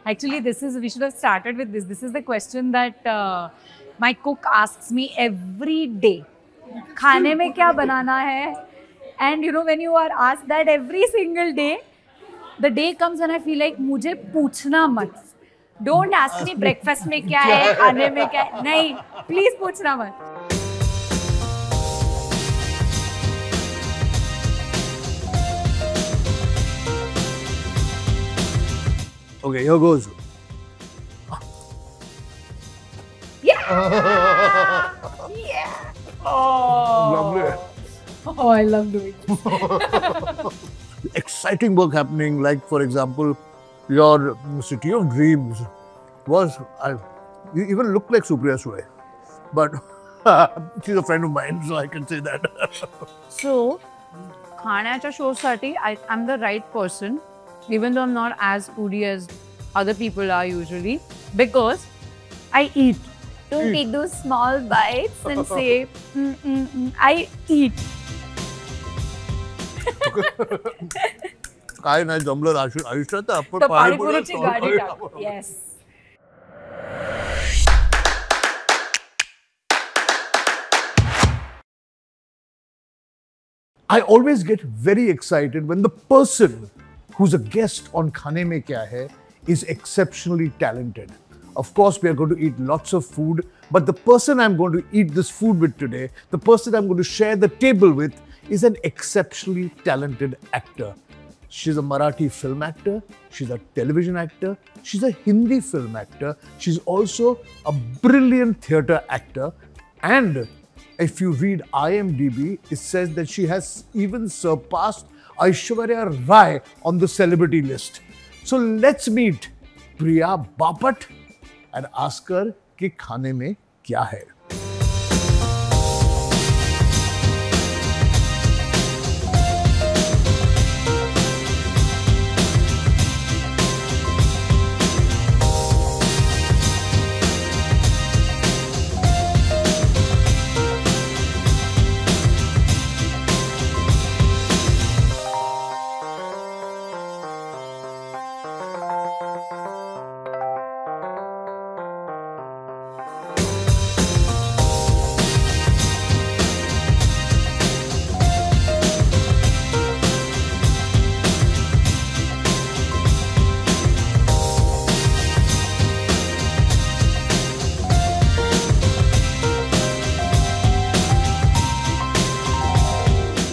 Actually, we should have started with this. This is the question that my cook asks me every day. खाने में क्या बनाना है? And you know, when you are asked that every single day, the day comes when I feel like मुझे पूछना मत. Don't ask me breakfast में क्या है, खाने में क्या है. नहीं, please पूछना मत. Okay, here goes. Yeah! Yeah! Oh! Lovely. Oh, I love doing this. Exciting work happening, like for example, your City of Dreams was, you even look like Supriya Sule. But she's a friend of mine, so I can say that. So, खाण्याच्या शोसाठी I'm the right person, even though I'm not as foodie as other people are usually, because I eat. Don't take those small bites and say, I eat. काय नाही जमलं आयुष्यात आपण पाणीपुरीची गाडी टाक. Yes. I always get very excited when the person who's a guest on Khaane Mein Kya Hai is exceptionally talented. Of course, we are going to eat lots of food, but the person I'm going to eat this food with today, the person I'm going to share the table with, is an exceptionally talented actor. She's a Marathi film actor, she's a television actor, she's a Hindi film actor, she's also a brilliant theatre actor, and if you read IMDb, it says that she has even surpassed Aishwarya Rai on the celebrity list. So let's meet Priya Bapat and ask her कि खाने में क्या है.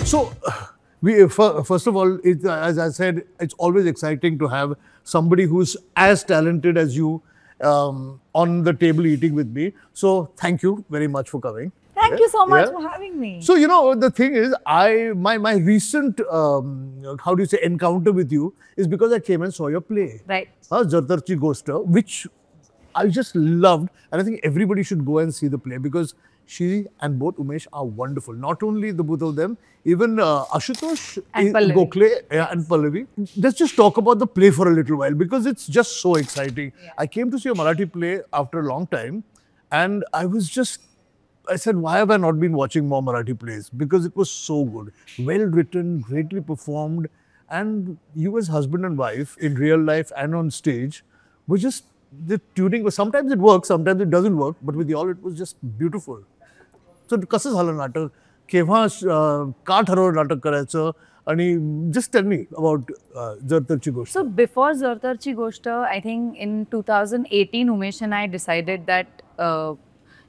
So, first of all, as I said, it's always exciting to have somebody who's as talented as you on the table eating with me. So, thank you very much for coming. Thank you so much for having me. So, you know, the thing is, my recent, how do you say, encounter with you is because I came and saw your play. Right. Jar Tar Chi Goshta, which I just loved. And I think everybody should go and see the play because she and both Umesh are wonderful. Not only the both of them, even Ashutosh and Gokhale and Pallavi. Let's just talk about the play for a little while because it's just so exciting. Yeah. I came to see a Marathi play after a long time and I said, why have I not been watching more Marathi plays? Because it was so good. Well written, greatly performed. And you as husband and wife in real life and on stage were just, the tuning was, sometimes it works, sometimes it doesn't work. But with y'all, it was just beautiful. So, कसं झालं नाटक? केव्हा का ठरवलं नाटक करायचं? आणि just tell me about Jar Tar Chi Goshta. So before Jar Tar Chi Goshta, I think in 2018, Umesh and I decided that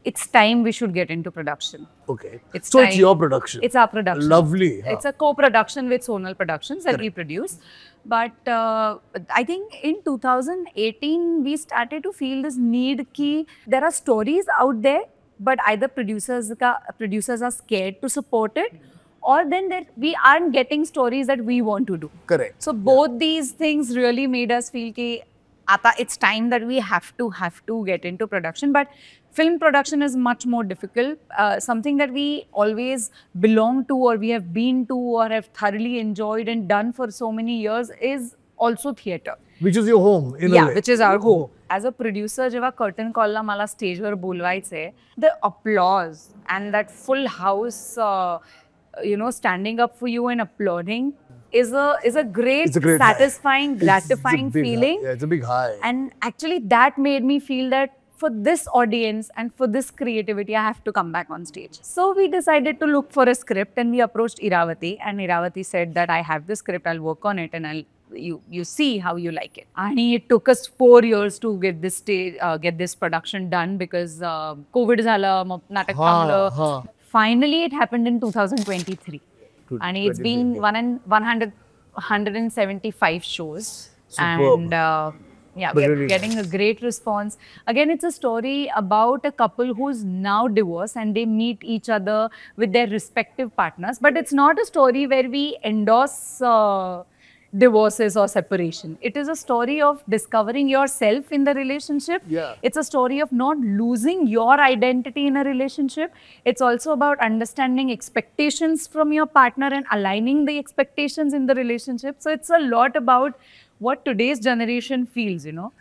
it's time we should get into production. Okay. So it's your production. It's our production. Lovely. It's a co-production with Sonal Productions that we produce. But I think in 2018, we started to feel this need ki there are stories out there, but either producers are scared to support it, or then we aren't getting stories that we want to do. Correct. So both these things really made us feel ki Ata, it's time that we have to get into production. But film production is much more difficult. Something that we always belong to, or we have been to, or have thoroughly enjoyed and done for so many years is also theatre. Which is your home, in a way. Yeah, which is our home. As a producer, जेव्हा curtain call ला मला stage were बोलवायचे, the applause and that full house, standing up for you and applauding is a great, It's a great high. satisfying, It's a gratifying big high. feeling. Yeah, it's a big high. And actually that made me feel that for this audience and for this creativity, I have to come back on stage. So we decided to look for a script, and we approached Iravati, and Iravati said that I have this script, I'll work on it, and you see how you like it. And it took us 4 years to get this production done because COVID zala, natak thamla. Finally, it happened in 2023. And it's been 175 shows. Superb. And yeah, we're getting a great response. Again, it's a story about a couple who's now divorced and they meet each other with their respective partners. But it's not a story where we endorse divorces or separation. It is a story of discovering yourself in the relationship. Yeah. It's a story of not losing your identity in a relationship. It's also about understanding expectations from your partner and aligning the expectations in the relationship. So it's a lot about what today's generation feels, you know.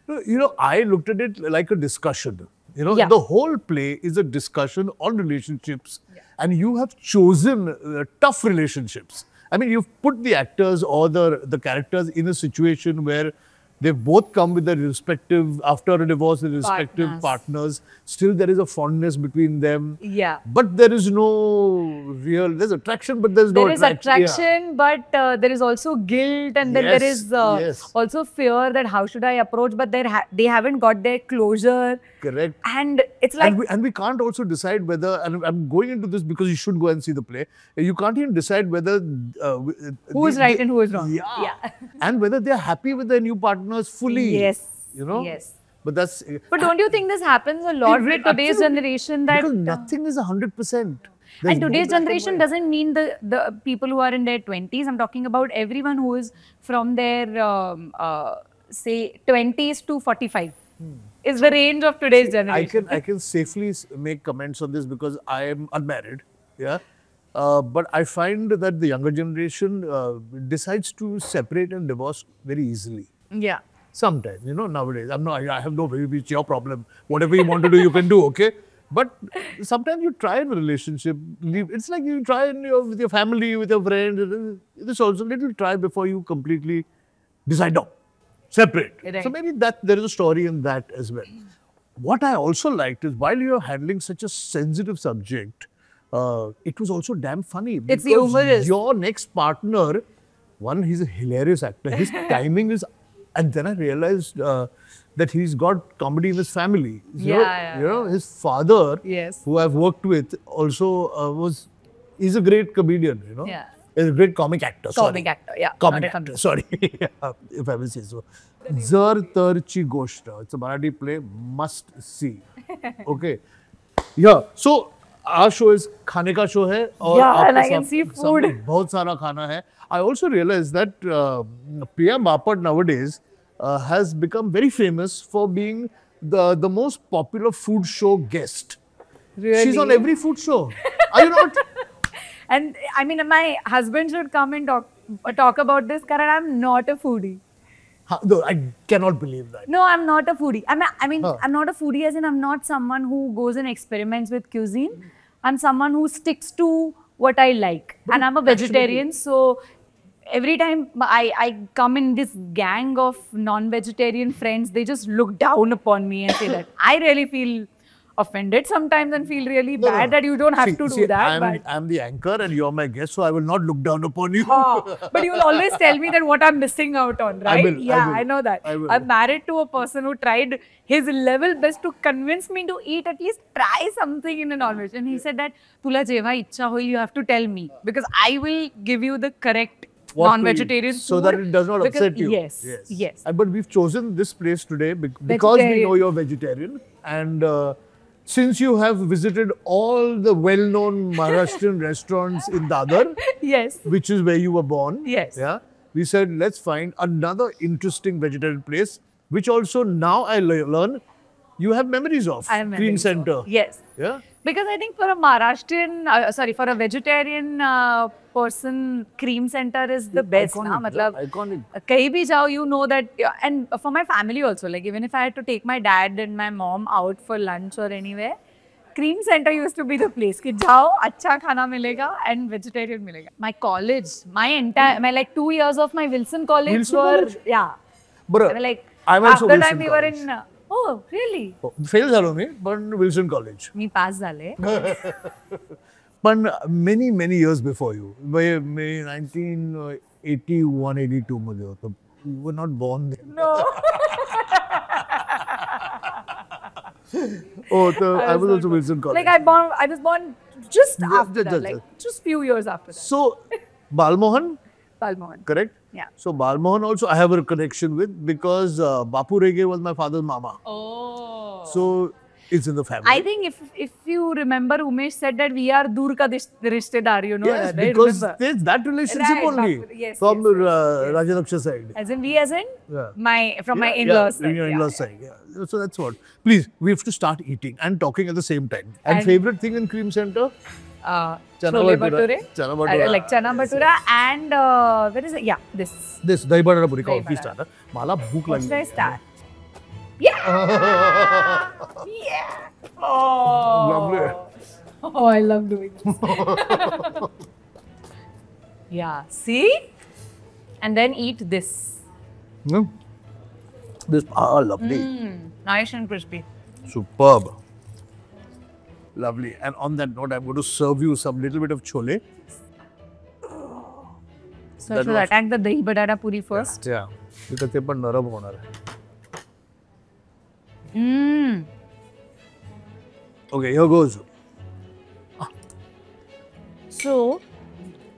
I looked at it like a discussion. Yeah. The whole play is a discussion on relationships, and you have chosen tough relationships. I mean, you've put the actors or the characters in a situation where they've both come with their respective, after a divorce, their respective partners. Still, there is a fondness between them. Yeah. But there is no real, there's attraction, but there's no attraction. There is attraction, but there is also guilt, and then there is also fear that how should I approach, but they haven't got their closure. Correct. And it's like... And we can't also decide whether, and I'm going into this because you should go and see the play, you can't even decide whether... who is right and who is wrong. Yeah. And whether they're happy with their new partners fully. Yes. Yes. But that's... But don't you think this happens a lot with today's generation? That because nothing is 100%. And today's generation doesn't mean the people who are in their 20s. I'm talking about everyone who is from their, say, 20s to 45. Is the range of today's generation. I can safely make comments on this because I am unmarried. Yeah. But I find that the younger generation decides to separate and divorce very easily. Yeah. Sometimes, nowadays. I have no, it's your problem. Whatever you want to do, you can do, okay? But sometimes you try in a relationship. It's like you try with your family, with your friends. This also little try before you completely decide, no, separate. Right. So maybe there is a story in that as well. What I also liked is while you're handling such a sensitive subject, it was also damn funny. It's humorous. Your next partner, one, he's a hilarious actor. His timing is... And then I realized that he's got comedy in his family. His father, who I've worked with, also he's a great comedian, Yeah. He's a great comic actor. Comic actor, yeah. Comic actor, sorry. If I will say so. Jar Tar Chi Goshta. It's a Marathi play, must see. Okay. Yeah. So, our show is खाने का show है. And I can see food. बहुत सारा खाना है. I also realized that Priya Bapat nowadays has become very famous for being the most popular food show guest. Really? She's on every food show. Are you not? And I mean, my husband should come and talk about this, Karan. I'm not a foodie. No, I cannot believe that. No, I'm not a foodie. I'm not a foodie as in I'm not someone who goes and experiments with cuisine. I'm someone who sticks to what I like. And I'm a vegetarian, so every time I come in this gang of non-vegetarian friends, they just look down upon me and say that. I really feel offended sometimes and feel really bad that you don't have to do that. I'm the anchor and you're my guest, so I will not look down upon you. But you will always tell me that what I'm missing out on, right? I know that. I'm married to a person who tried his level best to convince me to eat, at least try something in a non-veg. And he said that, Tula jeva ichha hoi, you have to tell me because I will give you the correct non-vegetarian food. So that it does not upset you. Yes. But we've chosen this place today because we know you're vegetarian. And since you have visited all the well-known Maharashtrian restaurants in Dadar, which is where you were born, we said, let's find another interesting vegetarian place, which also now I learn you have memories of. Cream Center. Yes. Yeah. Because I think for a Maharashtrian, for a vegetarian person, Cream Center is the best. Iconic. Kahi bhi jao, you know that. And for my family also, like even if I had to take my dad and my mom out for lunch or anywhere, Cream Center used to be the place. कि जाओ अच्छा खाना मिलेगा and vegetarian मिलेगा. My college, my like 2 years of my Wilson College Wilson were College? yeah. Bro, Like I'm also after Wilson time we were College. in. Oh really? Fail झालो मी, पण Wilson College. मी pass झाले. पण many years before you. मी 1981, 82 मध्ये होतो. You were not born then. No. Oh, so I was also Wilson College. Like I was born just after that, like just few years after that. So, Balmohan, Balmohan. correct? Yeah. So, Balmohan also I have a connection with because Bapu Rege was my father's mama. Oh. So, it's in the family. I think if you remember, Umesh said that we are dur ka rishtedar, you know. Yes, that, right? because Remember? there's that relationship Right, only Bapu, yes, from yes. Rajanaksha side. As in Yeah. my in-laws side. Your in-laws side. Yeah. So that's what. Please, we have to start eating and talking at the same time. And And- favorite thing in Cream Center? Chole bhature. Chana bhatura. Like chana bhatura and where is it? Yeah, this. This dahi bhatura puri. Dahi Please bhatura. start. Mala bhook What should I lagi. start? Yeah. Yeah. Oh. Lovely. Oh, I love doing this. Yeah. See? And then eat this. Hmm? This lovely. Nice and crispy. Superb. Lovely. And on that note, I'm going to serve you some little bit of chole. So should I attack the dahi batata puri first? Yeah. Because they पण नरम होणार आहे. Okay, here goes. So,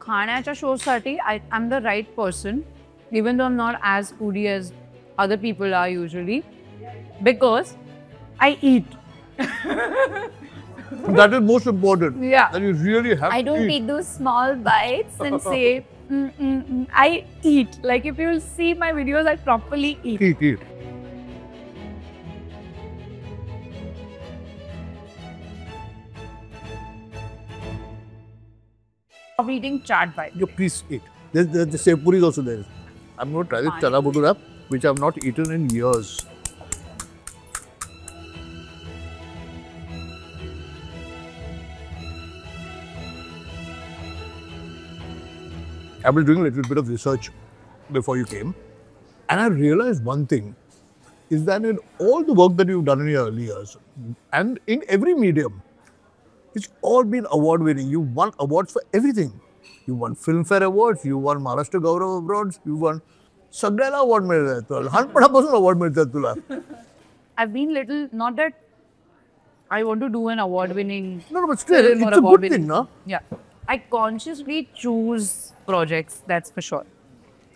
खाण्याच्या शोसाठी I'm the right person, even though I'm not as foodie as other people are usually, because I eat. That is most important. Yeah. That you really have I to don't eat. take those small bites and say, I eat. Like if you will see my videos, I properly eat. Eat. Of eating chaat bite. You please eat. The sev puri is also there. I'm going to try this chana bhatura, which I've not eaten in years. I was doing a little bit of research before you came, and I realized one thing is that in all the work that you've done in your early years, and in every medium, it's all been award winning. You won awards for everything. You won Filmfare Awards, you won Maharashtra Gaurav Awards, you won सगळ्याला award मिळतात तुला लहानपणापासून award मिळतात तुला. I've been little, not that I want to do an award winning. No, but still, film or it's a award good thing, winning. no? Yeah. I consciously choose projects, that's for sure.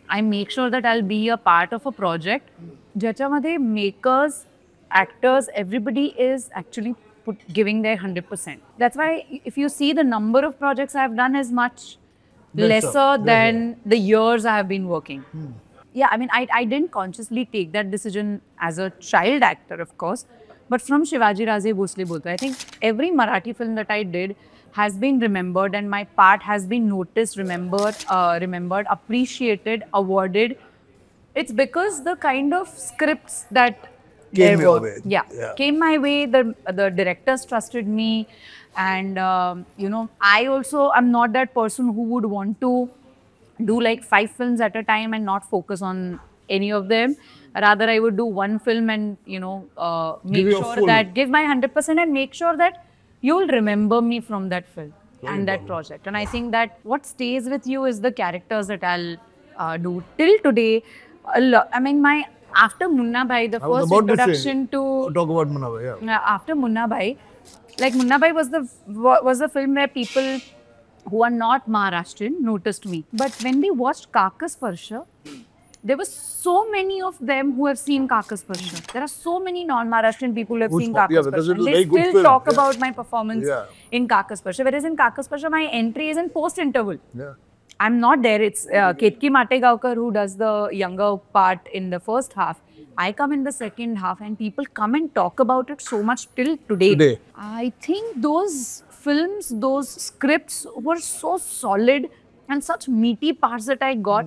I make sure that I'll be a part of a project ज्याच्यामध्ये makers, actors, everybody is actually giving their 100%. That's why if you see the number of projects I've done is much lesser than the years I have been working. Yeah, I mean, I didn't consciously take that decision as a child actor, of course, but from Shivaji Raje Bhosle Bolto, I think every Marathi film that I did has been remembered and my part has been noticed, remembered, appreciated, awarded. It's because the kind of scripts that Came your way. Yeah, came my way. The directors trusted me, and you know, I also am not that person who would want to do like 5 films at a time and not focus on any of them. Rather, I would do one film and make sure that give my 100% and make sure that you'll remember me from that film and that project. And I think that what stays with you is the characters that I'll do till today. I mean, after Munna Bhai, the first introduction to talk about Munna Bhai, yeah. After Munna Bhai, like Munna Bhai was the film where people who are not Maharashtrian noticed me. But when they watched Kakasparsha, there were so many of them who have seen Kakasparsha. There are so many non-Maharashtrian people who have seen Kakasparsha. Yeah, they still talk about my performance in Kakasparsha. Whereas in Kakasparsha, my entry is in post-interval. Yeah. I'm not there. It's Ketki Mategaonkar who does the younger part in the first half. I come in the second half and people come and talk about it so much till today. I think those films, those scripts were so solid and such meaty parts that I got.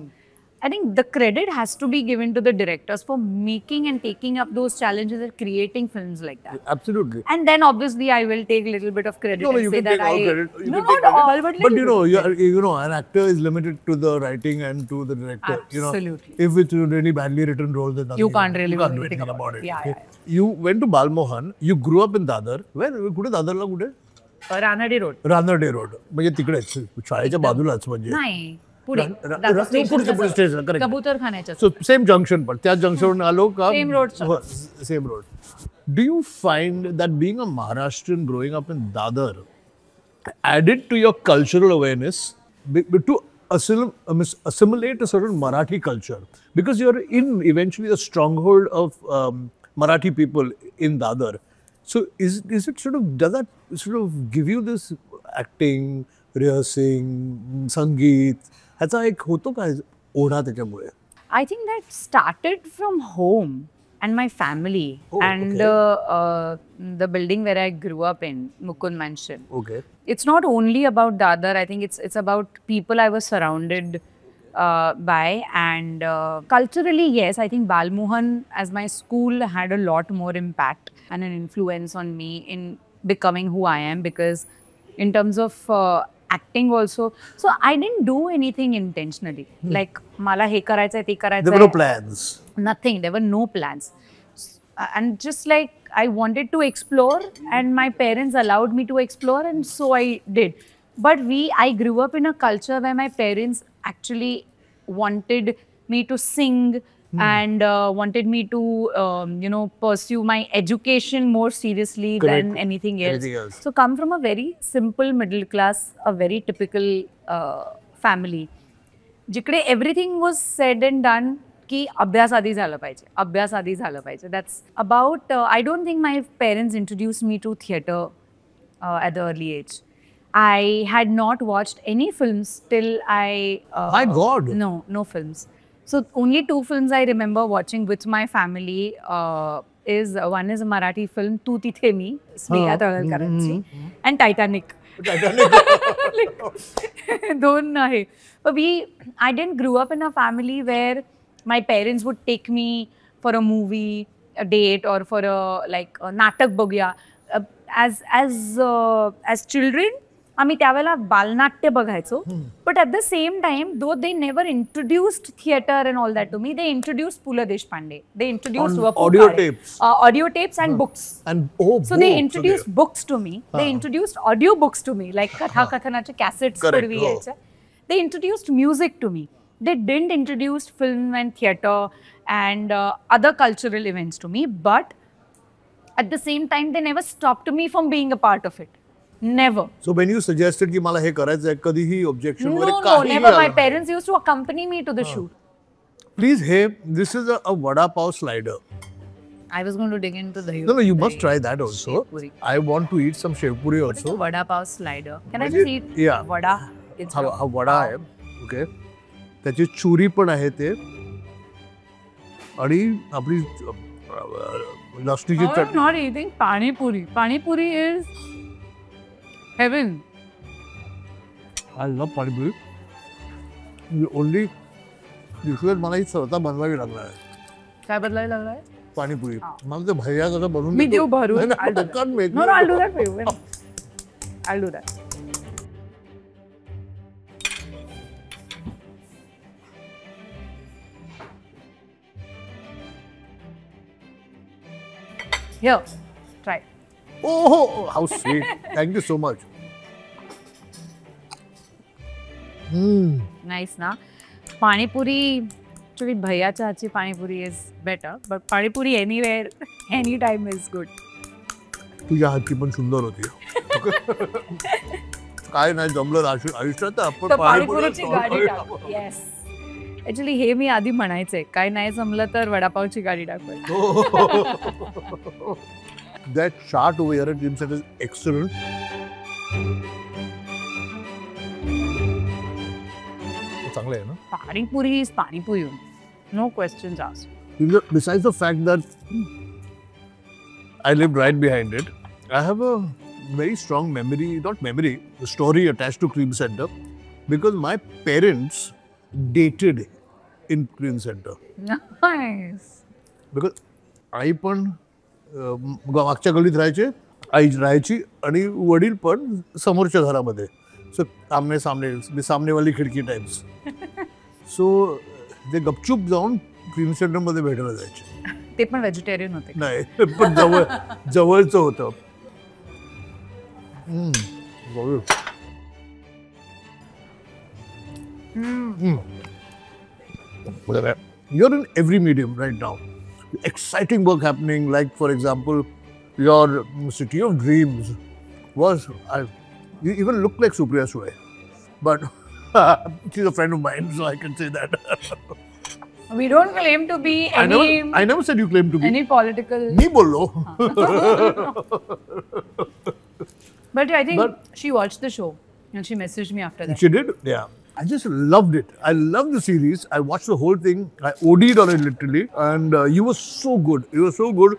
I think the credit has to be given to the directors for making and taking up those challenges and creating films like that. Absolutely. And then obviously I will take a little bit of credit No, and you say can that take all I... credit. You No, can take not credit. all, but little you know, an actor is limited to the writing and to the director. Absolutely. You know, if it's a really badly written role, then nothing You can't really do do anything anything about it. Yeah, okay? yeah. You went to Balmohan. You grew up in Dadar. Where? कुठे दादरला कुठे? Ranade Road. Ranade road म्हणजे तिकडेच शाळेच्या बाजूलाच म्हणजे नाही पुढे पुढे स्टेशन करेक्ट कबूतर खाण्याच्या सो सेम जंक्शन पण त्या जंक्शनवरून आलो का Same road, sir. Same road do you find that being a Maharashtrian growing up in Dadar added to your cultural awareness to assimilate a certain Marathi culture because you're in eventually the stronghold of Marathi people in Dadar. So is it sort of, does that sort of give you this acting, rehearsing, संगीत ह्याचा एक होतो का ओढा त्याच्यामुळे? I think that started from home and my family and the building where I grew up in, Mukund Mansion. Okay. It's not only about Dadar. I think it's about people I was surrounded by, and culturally, yes, I think Balmohan as my school had a lot more impact and an influence on me in becoming who I am, because in terms of acting also, so I didn't do anything intentionally. Like मला हे करायचंय ते करायचंय. There were no plans. Nothing. There were no plans. And just like I wanted to explore, and my parents allowed me to explore, and so I did. But I grew up in a culture where my parents actually wanted me to sing and wanted me to, pursue my education more seriously than anything else. So come from a very simple middle class, a very typical family. जिकडे everything was said and done की अभ्यास आधी झालं पाहिजे, अभ्यास आधी झालं पाहिजे. That's about, I don't think my parents introduced me to theatre at the early age. I had not watched any films till I... My God! No films. So only 2 films I remember watching with my family one is a Marathi film, Tu Tithe Mi, Sneha Thalkaranchi, and Titanic. दोन आहे. But I didn't grow up in a family where my parents would take me for a movie, a date, or for a natak बघूया. As children, आम्ही त्यावेळेला बालनाट्य बघायचो. But at the same time, though they never introduced theatre and all that to me, they introduced Pula Deshpande. They introduced audio tapes. Audio tapes and books. And so they introduced books to me. They introduced audio books to me, like Katha Kathanache cassettes. पूर्वी यायच्या. They introduced music to me. They didn't introduce film and theatre and other cultural events to me. But at the same time, they never stopped me from being a part of it. Never. So when you suggested कि मला हे करायचं आहे, कधीही objection वगैरे No, काहीही never. My आलं? parents used to accompany me to the shoot. Please, hey, this is a vada pav slider. I was going to dig into the... No, you must try that also. Puri. I want to eat some shev puri What is a also. vada pav slider? Can I just eat vada? हा वडा आहे, okay. त्याची चुरी पण आहे ते, आणि आपली लसणीची I'm chutney. not eating pani puri. Pani puri is heaven. I love pani puri. Only दिवसात मला ही स्वतः बनवावी लागणार आहे काय बदलायला लागलाय? पाणीपुरी. मला ते भैया कसं बनवून मी देऊ भरून. नाही, नाही, can't make No, me. I'll do that for you. I'll do that. Here, try. Oh, how sweet. Thank you so much. Nice, na? Pani puri, actually, bhaiyacha hachi pani puri is better, but pani puri anywhere, anytime is good. तुझ्या हातची पण सुंदर होती. काय नाही जमलं आयुष्यात तर आपण पाणीपुरीची गाडी टाक. Yes. Actually, हे मी आधी म्हणायचंय. काय नाही जमलं तर वडापावची गाडी टाकूया. That chaat over here at Jim said is excellent. चांगलं आहे ना? Panipuri is panipuri. No questions asked. Besides the fact that I lived right behind it, I have a very strong memory, not memory, the story attached to Cream Center, because my parents dated in Korean Center. Nice. Because आई पण मागच्या गल्लीत राहायचे, आई राहायची आणि वडील पण समोरच्या घरामध्ये. सो आमने सामने सामनेवाली खिडकी टाइप्स. सो ते गपचूप जाऊन क्रीम सेंटर मध्ये भेटायला जायचे. ते पण व्हेजिटेरियन होते. नाही पण जवळचं होतं. You're in every medium right now. Exciting work happening, like for example, your City of Dreams was, you even look like Supriya Sue. But she's a friend of mine, so I can say that. We don't claim to be any. I never said you claim to be. Any political. Nahi bolo. But I think she watched the show and she messaged me after that. She did? Yeah. I just loved it. I loved the series. I watched the whole thing. I OD'd on it literally. And you were so good. You were so good.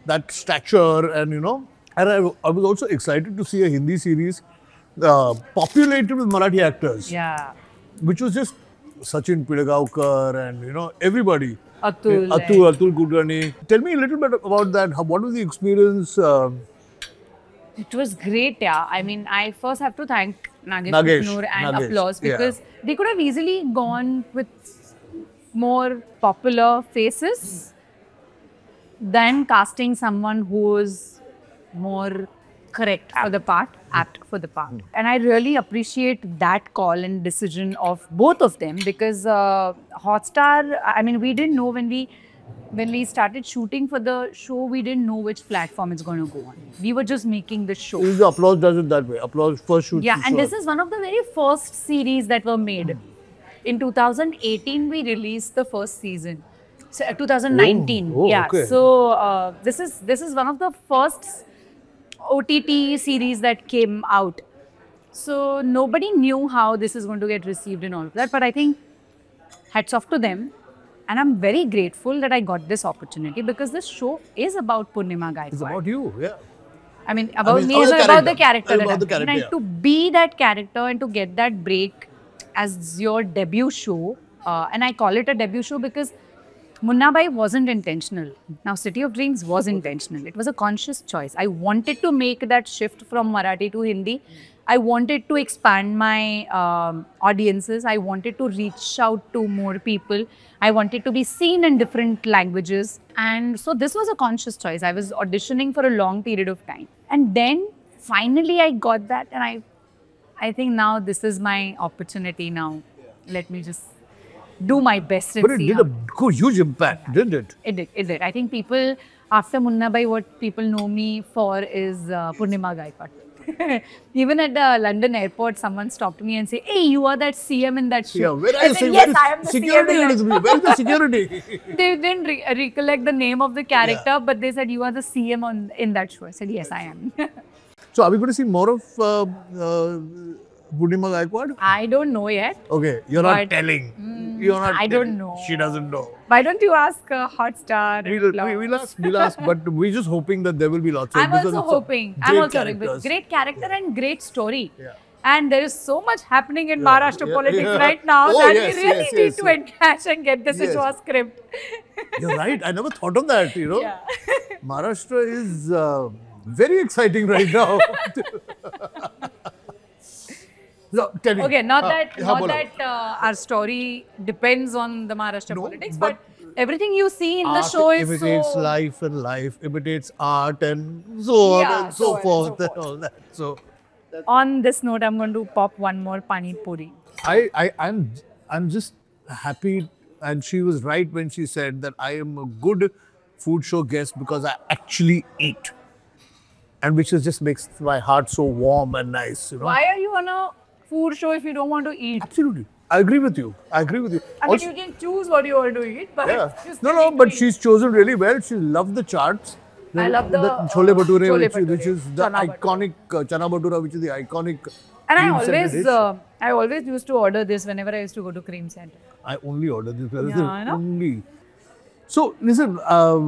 That stature and you know. And I was also excited to see a Hindi series populated with Marathi actors. Yeah. Which was just Sachin Pidagaonkar and you know everybody. Atul Kulkarni. Tell me a little bit about that. What was the experience? It was great, yeah. I mean, I first have to thank Nagesh and Applause because they could have easily gone with more popular faces than casting someone who is more correct for the part, apt for the part. And I really appreciate that call and decision of both of them because Hotstar, I mean, we didn't know when we started shooting for the show, we didn't know which platform it's going to go on. We were just making the show. The Applause does it that way. Applause first shoots. Yeah, and this is one of the very first series that were made. In 2018, we released the first season. So, 2019. Yeah. Okay. So this is one of the first OTT series that came out. So nobody knew how this is going to get received and all of that. But I think hats off to them. And I'm very grateful that I got this opportunity because this show is about Purnima Gaikwad. It's about you, yeah. I mean, about me is about the character. And to be that character and to get that break as your debut show, and I call it a debut show because Munna Bhai wasn't intentional. Now, City of Dreams was intentional. It was a conscious choice. I wanted to make that shift from Marathi to Hindi. I wanted to expand my audiences. I wanted to reach out to more people. I wanted to be seen in different languages. And so this was a conscious choice. I was auditioning for a long period of time. And then finally I got that. And I think now this is my opportunity now. Let me just do my best and But it did a huge impact, didn't it? It did. I think people, after Munna Bhai, what people know me for is Purnima Gaikwad. Even at the London airport, someone stopped me and said, "Hey, you are that CM in that show." Yeah, where I said, "Yes, I am the security CM." Where's the security? They didn't recollect the name of the character, but they said, "You are the CM in that show." I said, "Yes, I am." So, are we going to see more of Purnima Gaikwad? I don't know yet. Okay, you're not telling. You're not. I don't know. She doesn't know. Why don't you ask Hotstar? We'll ask, but we're just hoping that there will be lots of. I'm also hoping. Great character and great story. Yeah. And there is so much happening in Maharashtra politics right now that we really need to encash and get this into a script. You're right. I never thought of that, you know. Yeah. Maharashtra is very exciting right now. So, tell me. Okay, not that our story depends on the Maharashtra politics, but everything you see in the show is imitates life and life imitates art and so on and so forth and all that. So, on this note, I'm going to pop one more pani puri. I'm just happy, and she was right when she said that I am a good food show guest because I actually eat, and which just makes my heart so warm and nice. You know? Why are you on a food show if you don't want to eat? Absolutely. I agree with you. I mean, you can choose what you want to eat, but but she's chosen really well. She loved the charts. I love the chole bhature, which is the iconic chana bhatura, which is the iconic. And I always used to order this whenever I used to go to Cream Center. I only order this. Yeah, only. So listen,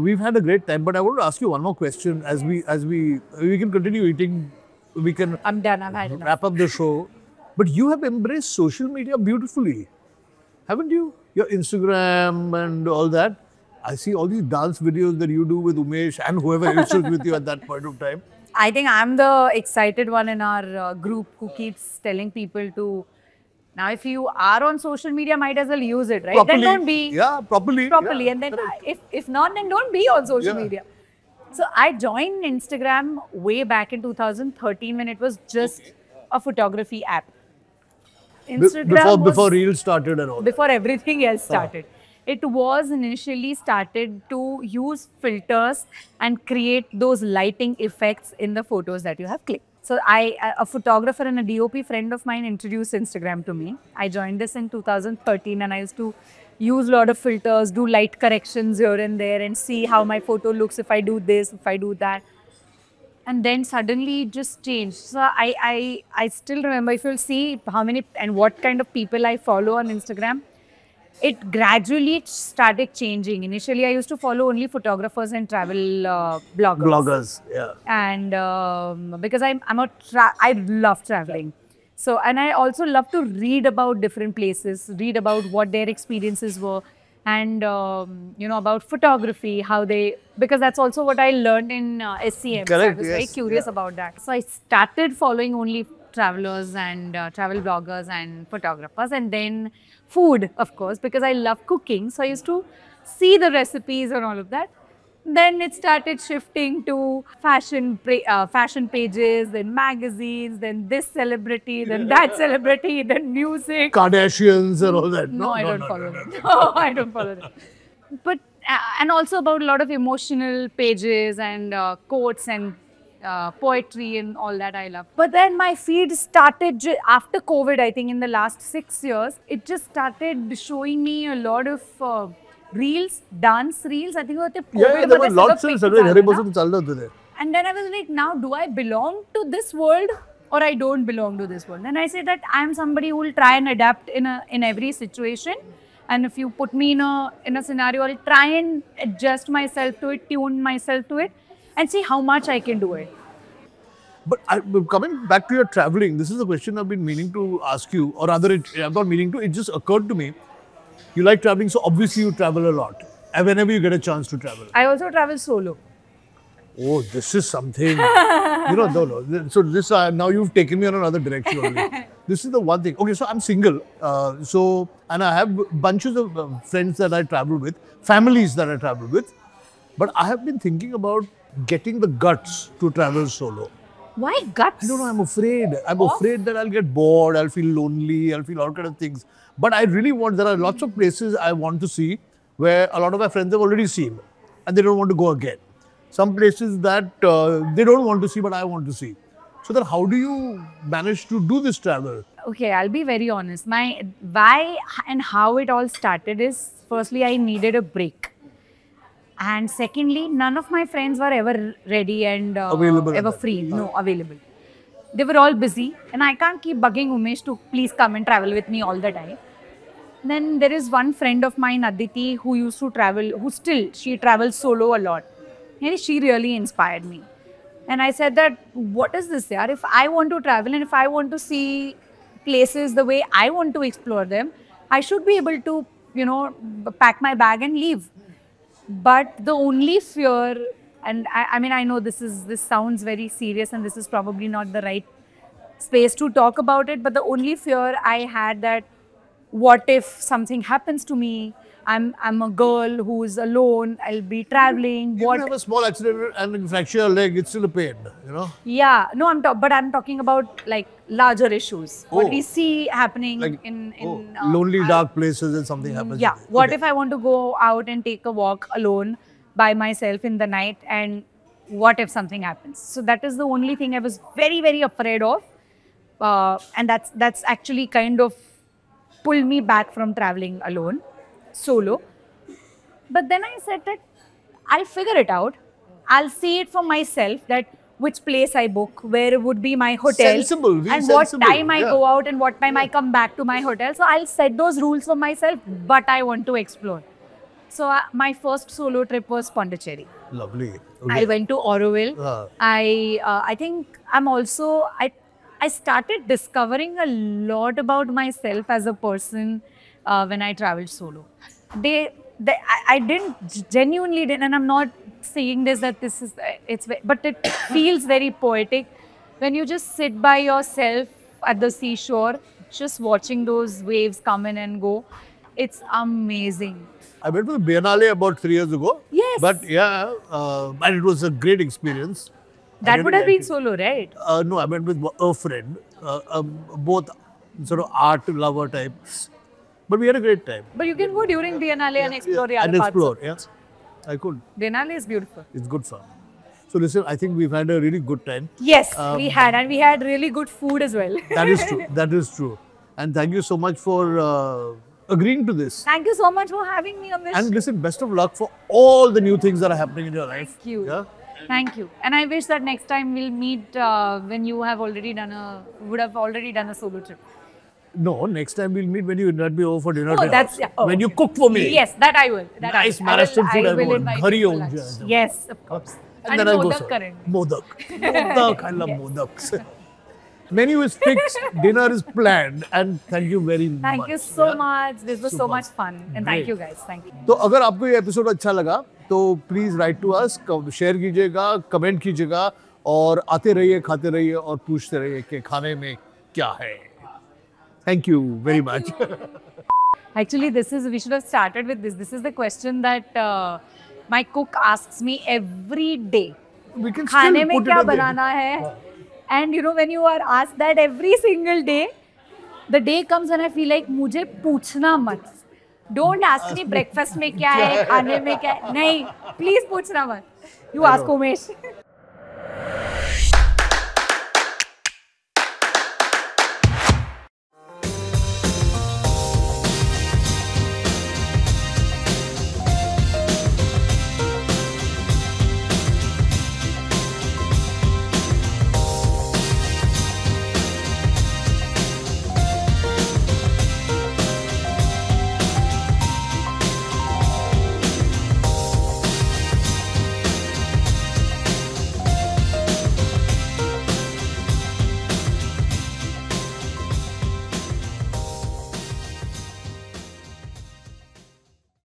we've had a great time, but I want to ask you one more question. As we can continue eating, we can. I'm done. I've had enough. Wrap up the show. But you have embraced social media beautifully, haven't you? your Instagram and all that, I see all these dance videos that you do with Umesh and whoever else was with you at that point of time. I think I'm the excited one in our group who keeps telling people to. Now, if you are on social media, might as well use it, right? Then Properly. don't be Yeah, properly. properly, Yeah, and then correct. if not, then don't be on social Yeah. media. So I joined Instagram way back in 2013 when it was just a photography app. Instagram Before was Reels started and all. before everything else started. It was initially started to use filters and create those lighting effects in the photos that you have clicked. So a photographer and a DOP friend of mine introduced Instagram to me. I joined this in 2013 and I used to use a lot of filters, do light corrections here and there and see how my photo looks if I do this, if I do that. And then suddenly it just changed. So I still remember, if you'll see how many and what kind of people I follow on Instagram, it gradually started changing. Initially, I used to follow only photographers and travel bloggers. Yeah. And because I love traveling. So, and I also love to read about different places, read about what their experiences were, and you know, about photography, how they, because that's also what I learned in SCM. So I Correct, was very yes, curious yeah. about that. So I started following only travelers and travel bloggers and photographers, and then food, of course, because I love cooking. So I used to see the recipes and all of that. Then it started shifting to fashion pages, then magazines, then this celebrity, then that celebrity, then music. Kardashians and all that. No, I don't follow that. No, I don't follow that. But and also about a lot of emotional pages and quotes and poetry and all that I love. But then my feed started after COVID. I think in the last 6 years, it just started showing me a lot of reels, dance reels. I think it was Yeah, there were lots of celebrities. and then I was like, now do I belong to this world or I don't belong to this world? Then I say that I'm somebody who will try and adapt in every situation. And if you put me in a scenario, I'll try and adjust myself to it, tune myself to it, and see how much I can do it. But coming back to your traveling, this is a question I've been meaning to ask you, or rather, I'm not meaning to, it just occurred to me. You like traveling, so obviously you travel a lot. And whenever you get a chance to travel. I also travel solo. Oh, this is something. No. So this, now you've taken me on another direction only. This is the one thing. Okay, so I'm single. And I have bunches of friends that I travel with, families that I travel with. But I have been thinking about getting the guts to travel solo. Why guts? I don't know, I'm afraid. I'm afraid that I'll get bored, I'll feel lonely, I'll feel all kind of things. But I really want, there are lots of places I want to see where a lot of my friends have already seen and they don't want to go again. Some places that they don't want to see, but I want to see. So then how do you manage to do this travel? Okay, I'll be very honest. My why and how it all started is, firstly, I needed a break. And secondly, none of my friends were ever ready and Available ever free. No, available. They were all busy. And I can't keep bugging Umesh to please come and travel with me all the time. Then there is one friend of mine, Aditi, who used to travel, she travels solo a lot. And she really inspired me. And I said that, what is this, yaar? If I want to travel and if I want to see places the way I want to explore them, I should be able to, you know, pack my bag and leave. But the only fear, and I mean, I know this sounds very serious and this is probably not the right space to talk about it, but the only fear I had that, what if something happens to me? I'm a girl who's alone, I'll be traveling. You have a small accident and fracture your leg, it's still a pain, you know? Yeah, no, but I'm talking about like larger issues. What we see happening Like, in lonely, dark places and something happens. yeah. What if I want to go out and take a walk alone by myself in the night, and what if something happens? So that is the only thing I was very, very afraid of. And that's actually kind of pulled me back from traveling alone, solo. But then I said that I'll figure it out. I'll see it for myself, that which place I book, where would be my hotel, Sensible, be and sensible, what time I yeah. go out and what time I come back to my hotel. So I'll set those rules for myself, but I want to explore. So my first solo trip was Pondicherry. Lovely. I went to Auroville. I think I started discovering a lot about myself as a person, when I traveled solo. I didn't genuinely didn't, and I'm not saying this that this is but it feels very poetic when you just sit by yourself at the seashore, just watching those waves come in and go. It's amazing. I went to the Biennale about 3 years ago. Yes. But yeah, and it was a great experience. That would have been solo, right? No, I went with a friend, both sort of art lover types. But we had a great time. But you can go during Biennale and explore the other and parts. explore, yeah. I could. Biennale is beautiful. It's good fun. So listen, I think we've had a really good time. Yes, we had. And we had really good food as well. That is true. That is true. And thank you so much for agreeing to this. Thank you so much for having me on this. And listen, best of luck for all the new things that are happening in your life. Thank you. Yeah? Thank you. And I wish that next time we'll meet when you have already done would have already done a solo trip. No, next time we'll meet when you invite me over for dinner. Oh, that's when you cook for me. Yes, that I will. That Nice I Maharashtrian food I will want. invite Ghari you for hounge lunch. aisa. Yes, of course. And then I'll go. Modak Modak. Modak. I love modaks. Menu is fixed, dinner is planned, and thank you very much. Thank you so much. This was so much fun. And thank you guys. Thank you. तो अगर आपको ये episode अच्छा लगा तो please write to us, share कीजिएगा, comment कीजिएगा और आते रहिए, खाते रहिए और पूछते रहिए कि खाने में क्या है. Thank you very much. Actually, we should have started with this. This is the question that my cook asks me every day. We can खाने still में put it क्या in there. बनाना है? And you know, when you are asked that every single day, the day comes when I feel like मुझे पूछना मत. Don't ask me breakfast में क्या है, खाने में क्या है. नहीं, please पूछना मत. You ask Umesh.